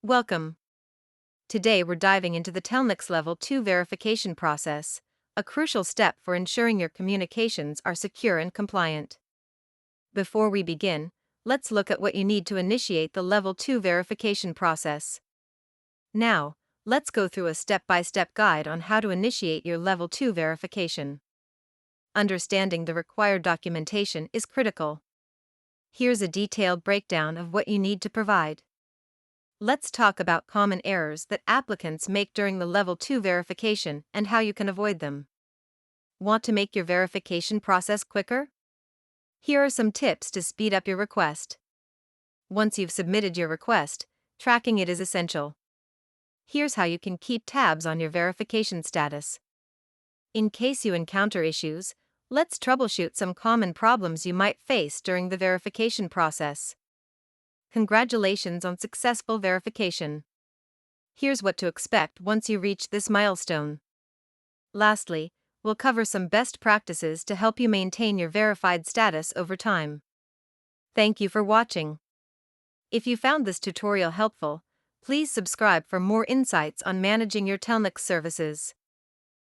Welcome. Today we're diving into the Telnyx Level 2 verification process, a crucial step for ensuring your communications are secure and compliant. Before we begin, let's look at what you need to initiate the Level 2 verification process. Now, let's go through a step-by-step guide on how to initiate your Level 2 verification. Understanding the required documentation is critical. Here's a detailed breakdown of what you need to provide. Let's talk about common errors that applicants make during the Level 2 verification and how you can avoid them. Want to make your verification process quicker? Here are some tips to speed up your request. Once you've submitted your request, tracking it is essential. Here's how you can keep tabs on your verification status. In case you encounter issues, let's troubleshoot some common problems you might face during the verification process. Congratulations on successful verification. Here's what to expect once you reach this milestone. Lastly, we'll cover some best practices to help you maintain your verified status over time. Thank you for watching. If you found this tutorial helpful, please subscribe for more insights on managing your Telnyx services.